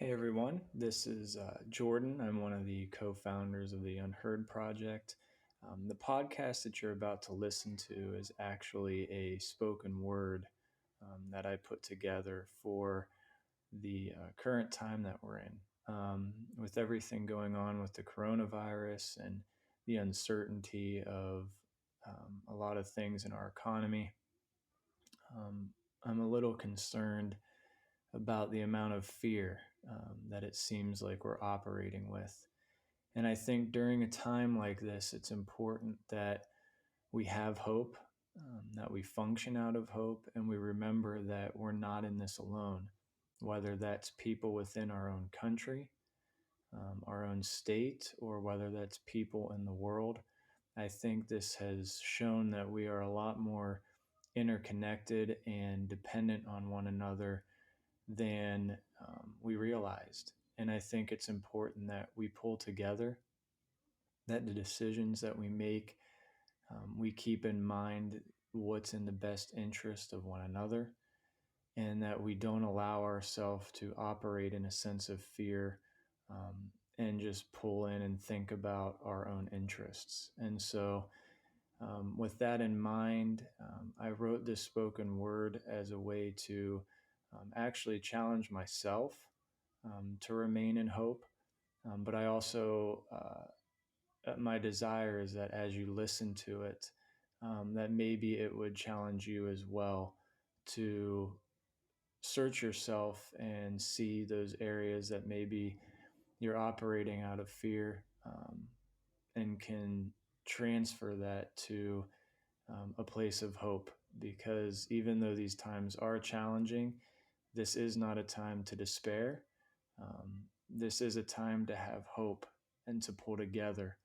Hey everyone, this is Jordan. I'm one of the co founders of the Unheard Project. The podcast that you're about to listen to is actually a spoken word that I put together for the current time that we're in. With everything going on with the coronavirus and the uncertainty of a lot of things in our economy, um, I'm a little concerned about the amount of fear that it seems like we're operating with. And I think during a time like this, it's important that we have hope, that we function out of hope, and we remember that we're not in this alone, whether that's people within our own country, our own state, or whether that's people in the world. I think this has shown that we are a lot more interconnected and dependent on one another than we realized. And I think it's important that we pull together, that the decisions that we make, we keep in mind what's in the best interest of one another, and that we don't allow ourselves to operate in a sense of fear and just pull in and think about our own interests. And so, with that in mind, I wrote this spoken word as a way to actually challenge myself to remain in hope. But I also, my desire is that as you listen to it, that maybe it would challenge you as well to search yourself and see those areas that maybe you're operating out of fear, and can transfer that to a place of hope. Because even though these times are challenging, this is not a time to despair. This is a time to have hope and to pull together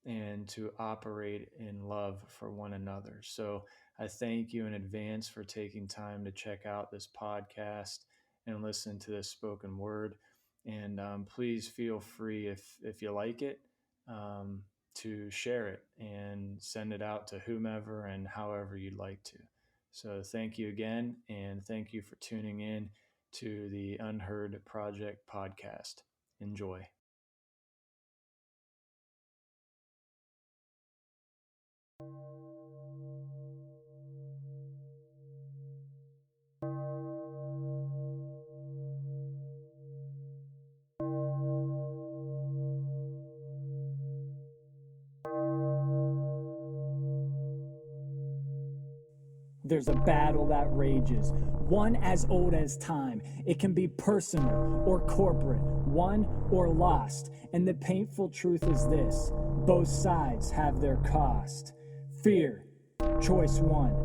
and to operate in love for one another. So I thank you in advance for taking time to check out this podcast and listen to this spoken word. And please feel free, if you like it, to share it and send it out to whomever and however you'd like to. So thank you again, and thank you for tuning in to the Unheard Project podcast. Enjoy. There's a battle that rages, one as old as time. It can be personal or corporate, won or lost. And the painful truth is this: both sides have their cost. Fear, choice one.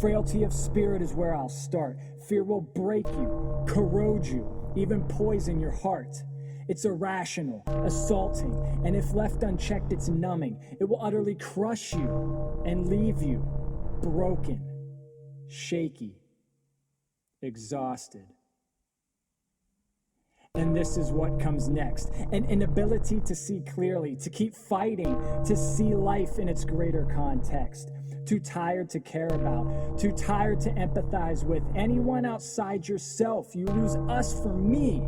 Frailty of spirit is where I'll start. Fear will break you, corrode you, even poison your heart. It's irrational, assaulting, and if left unchecked, it's numbing. It will utterly crush you and leave you broken, shaky, exhausted. And this is what comes next: an inability to see clearly, to keep fighting, to see life in its greater context. Too tired to care about, too tired to empathize with anyone outside yourself. You lose us for me.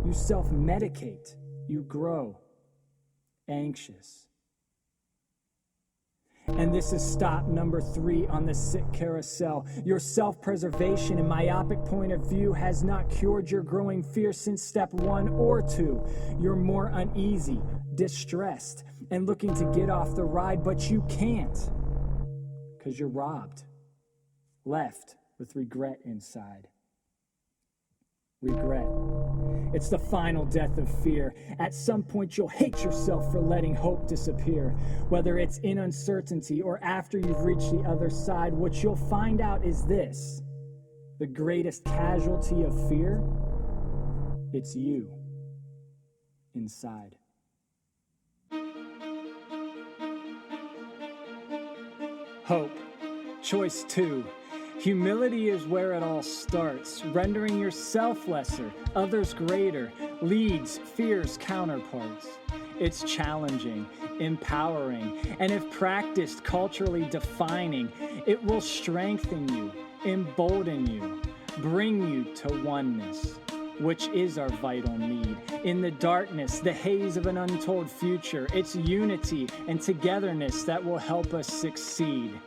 You self-medicate. You grow anxious. And this is stop number 3 on the sick carousel. Your self-preservation and myopic point of view has not cured your growing fear since step 1 or 2. You're more uneasy, distressed, and looking to get off the ride, but you can't, because you're robbed, left with regret inside. Regret. It's the final death of fear. At some point, you'll hate yourself for letting hope disappear. Whether it's in uncertainty or after you've reached the other side, what you'll find out is this: the greatest casualty of fear, it's you inside. Hope. Choice 2. Humility is where it all starts. Rendering yourself lesser, others greater, leads fear's counterparts. It's challenging, empowering, and if practiced, culturally defining. It will strengthen you, embolden you, bring you to oneness. which is our vital need. In the darkness, the haze of an untold future, it's unity and togetherness that will help us succeed.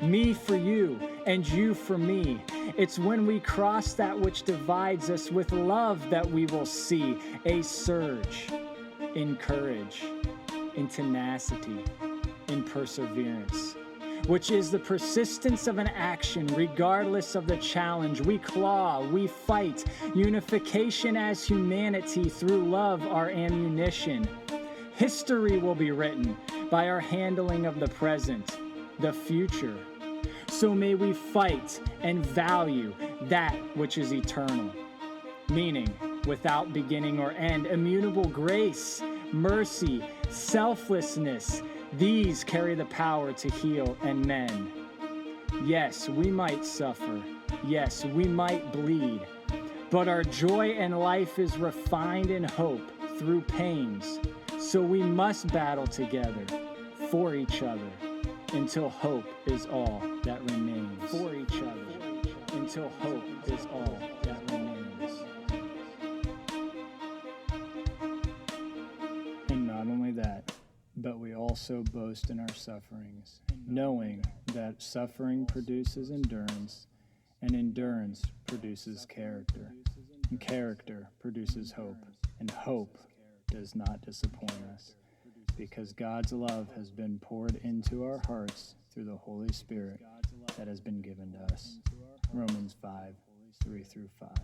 Me for you and you for me. It's when we cross that which divides us with love that we will see a surge in courage, in tenacity, in perseverance, which is the persistence of an action regardless of the challenge. We claw, we fight, unification as humanity through love our ammunition. History will be written by our handling of the present, the future. So may we fight and value that which is eternal, meaning without beginning or end, immutable grace, mercy, selflessness. These carry the power to heal and mend. Yes, we might suffer. Yes, we might bleed. But our joy in life is refined in hope through pains. So we must battle together for each other until hope is all that remains. For each other until hope is all that remains. And not only that, but we also boast in our sufferings, knowing that suffering produces endurance, and endurance produces character, and character produces hope, and hope does not disappoint us, because God's love has been poured into our hearts through the Holy Spirit that has been given to us. Romans 5:3-5.